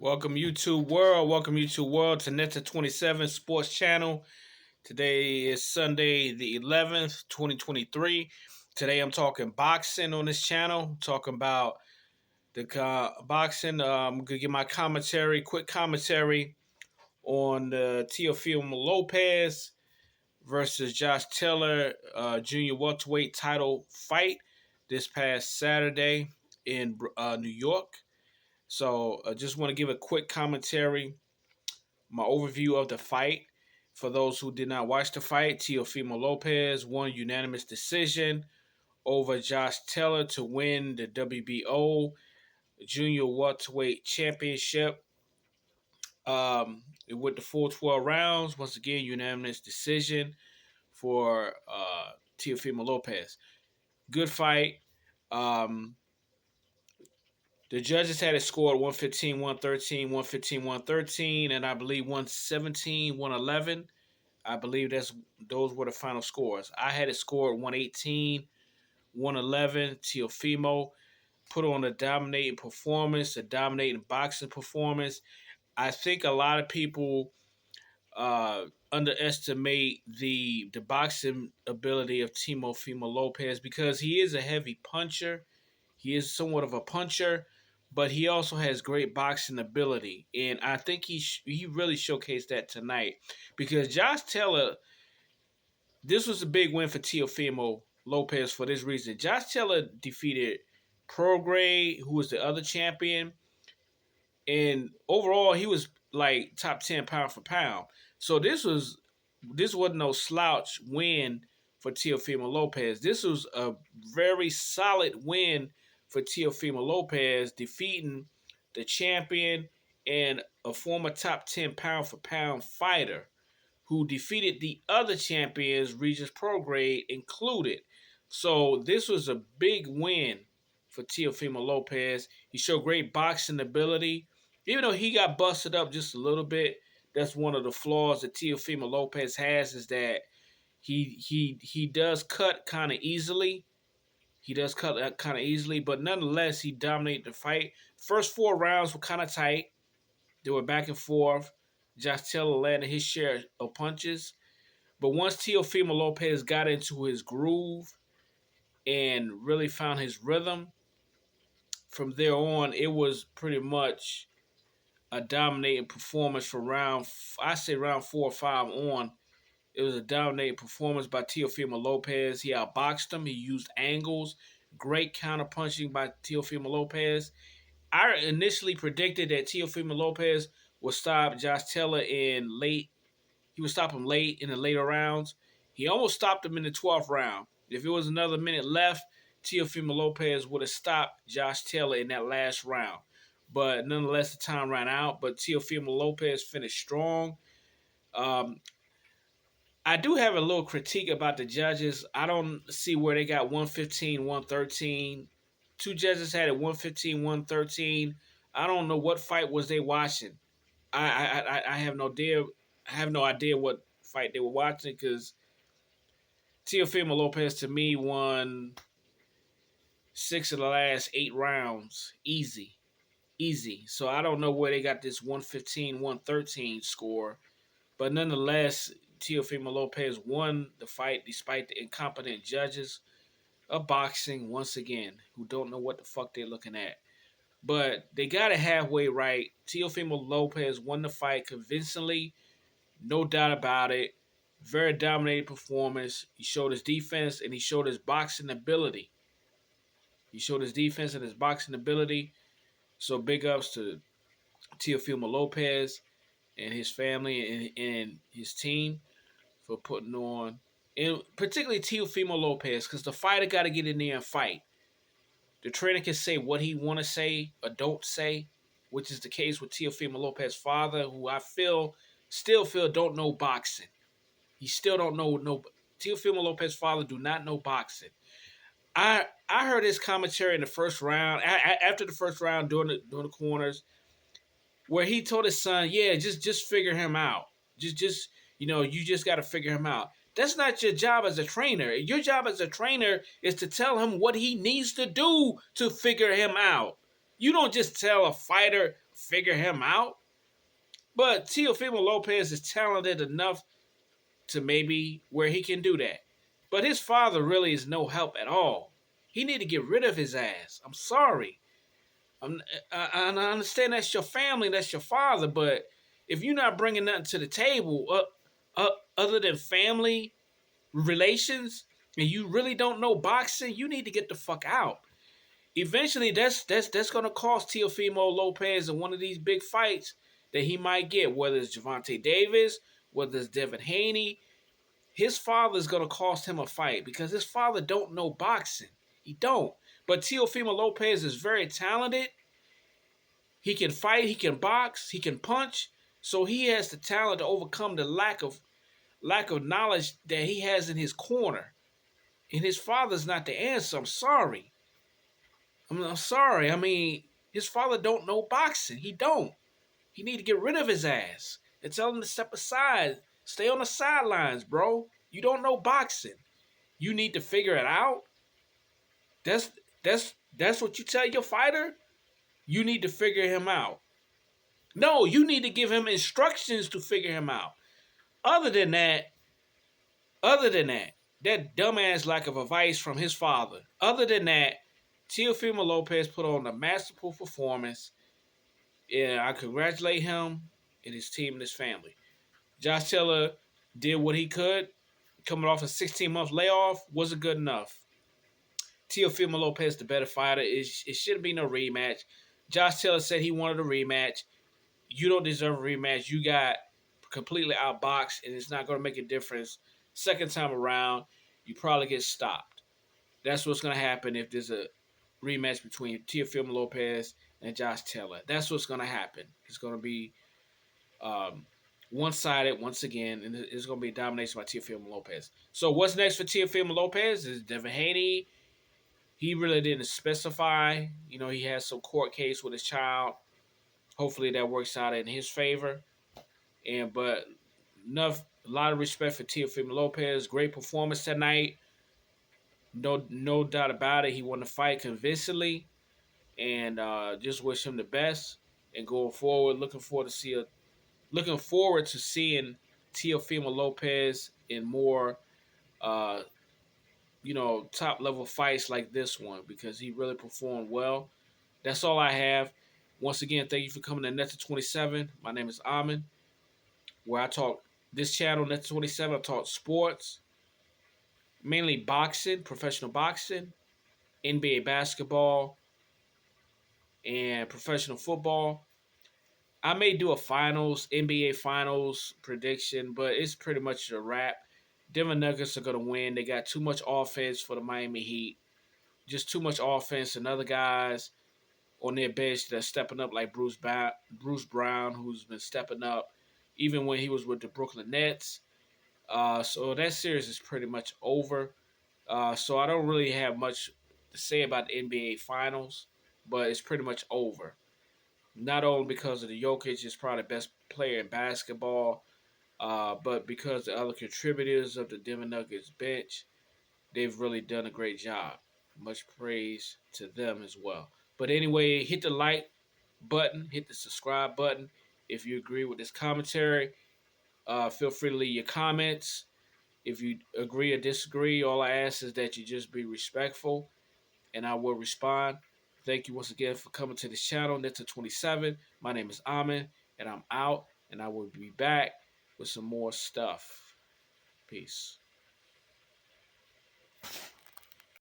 Welcome YouTube world. Welcome YouTube world to Netta 27 Sports Channel. Today is Sunday the 11th, 2023. Today I'm talking boxing on this channel. Talking about the boxing. I'm gonna give my quick commentary on the Teofimo Lopez versus Josh Taylor junior welterweight title fight this past Saturday in New York. So I just want to give a quick commentary, my overview of the fight. For those who did not watch the fight, Teofimo Lopez won unanimous decision over Josh Taylor to win the WBO Junior Welterweight Championship. It went the full 12 rounds. Once again, unanimous decision for Teofimo Lopez. Good fight. Um, The judges had it scored 115, 113, 115, 113, and I believe 117, 111. I believe those were the final scores. I had it scored 118, 111. Teofimo put on a dominating performance, a dominating boxing performance. I think a lot of people underestimate the boxing ability of Teofimo Lopez because he is a heavy puncher. He is somewhat of a puncher, but he also has great boxing ability, and I think he really showcased that tonight because Josh Taylor. This was a big win for Teofimo Lopez for this reason. Josh Taylor defeated Prograde, who was the other champion, and overall he was like top 10 pound for pound. So this wasn't no slouch win for Teofimo Lopez. This was a very solid win for Teofimo Lopez, defeating the champion and a former top 10 pound for pound fighter who defeated the other champions, Regis Prograde included. So this was a big win for Teofimo Lopez. He showed great boxing ability. Even though he got busted up just a little bit, that's one of the flaws that Teofimo Lopez has, is that he does cut kind of easily. He does cut kind of easily, but nonetheless, he dominated the fight. First 4 rounds were kind of tight. They were back and forth. Josh Taylor landed his share of punches. But once Teofimo Lopez got into his groove and really found his rhythm, from there on, it was pretty much a dominating performance for round 4 or 5 on. It was a dominating performance by Teofimo Lopez. He outboxed him. He used angles. Great counterpunching by Teofimo Lopez. I initially predicted that Teofimo Lopez would stop Josh Taylor in late. He would stop him late in the later rounds. He almost stopped him in the 12th round. If it was another minute left, Teofimo Lopez would have stopped Josh Taylor in that last round. But nonetheless, the time ran out. But Teofimo Lopez finished strong. I do have a little critique about the judges. I don't see where they got 115, 113. Two judges had it 115, 113. I don't know what fight was they watching. I have no idea. I have no idea what fight they were watching because Teofimo Lopez to me won 6 of the last 8 rounds easy. So I don't know where they got this 115, 113 score, but nonetheless, Teofimo Lopez won the fight despite the incompetent judges of boxing once again, who don't know what the fuck they're looking at. But they got it halfway right. Teofimo Lopez won the fight convincingly, no doubt about it. Very dominating performance. He showed his defense and he showed his boxing ability. So big ups to Teofimo Lopez and his family and his team for putting on, and particularly Teofimo Lopez, because the fighter got to get in there and fight. The trainer can say what he want to say or don't say, which is the case with Teofimo Lopez's father, who I still feel don't know boxing. He still don't know. Teofimo Lopez's father do not know boxing. I heard his commentary in the first round, after the first round, during the corners, where he told his son, "Yeah, just figure him out. Just you just got to figure him out." That's not your job as a trainer. Your job as a trainer is to tell him what he needs to do to figure him out. You don't just tell a fighter, figure him out. But Teofimo Lopez is talented enough to maybe where he can do that. But his father really is no help at all. He need to get rid of his ass. I'm sorry. I understand that's your family, that's your father, but if you're not bringing nothing to the table other than family relations, and you really don't know boxing, you need to get the fuck out. Eventually, that's gonna cost Teofimo Lopez in one of these big fights that he might get, whether it's Javante Davis, whether it's Devin Haney. His father is gonna cost him a fight because his father don't know boxing. He don't. But Teofimo Lopez is very talented. He can fight, he can box, he can punch. So he has the talent to overcome the lack of knowledge that he has in his corner. And his father's not the answer. I'm sorry. I'm sorry. I mean, his father don't know boxing. He don't. He need to get rid of his ass and tell him to step aside. Stay on the sidelines, bro. You don't know boxing. You need to figure it out. That's that's what you tell your fighter. You need to figure him out. No, you need to give him instructions to figure him out. Other than that, other than that dumbass lack of advice from his father. Other than that, Teofimo Lopez put on a masterful performance. Yeah, I congratulate him and his team and his family. Josh Taylor did what he could. Coming off a 16-month layoff wasn't good enough. Teofimo Lopez, the better fighter. It shouldn't be no rematch. Josh Taylor said he wanted a rematch. You don't deserve a rematch. You got completely outboxed, and it's not going to make a difference. Second time around, you probably get stopped. That's what's going to happen if there's a rematch between Teofimo Lopez and Josh Taylor. That's what's going to happen. It's going to be one-sided once again, and it's going to be domination by Teofimo Lopez. So what's next for Teofimo Lopez is Devin Haney. He really didn't specify. You know, he has some court case with his child. Hopefully that works out in his favor. But a lot of respect for Teofimo Lopez. Great performance tonight. No doubt about it. He won the fight convincingly, and just wish him the best. And going forward, looking forward to seeing Teofimo Lopez in more, uh, top level fights like this one because he really performed well. That's all I have. Once again, thank you for coming to Netta 27. My name is Amin, where I talk this channel, Netta 27. I talk sports, mainly boxing, professional boxing, NBA basketball, and professional football. I may do a finals, NBA finals prediction, but it's pretty much a wrap. Denver Nuggets are going to win. They got too much offense for the Miami Heat. Just too much offense, and other guys on their bench that's stepping up, like Bruce Brown, who's been stepping up even when he was with the Brooklyn Nets. So that series is pretty much over. So I don't really have much to say about the NBA Finals, but it's pretty much over. Not only because of the Jokic is probably the best player in basketball, but because the other contributors of the Denver Nuggets bench, they've really done a great job. Much praise to them as well. But anyway, hit the like button, hit the subscribe button. If you agree with this commentary, feel free to leave your comments. If you agree or disagree, all I ask is that you just be respectful, and I will respond. Thank you once again for coming to this channel, Netta 27. My name is Amin, and I'm out, and I will be back with some more stuff. Peace.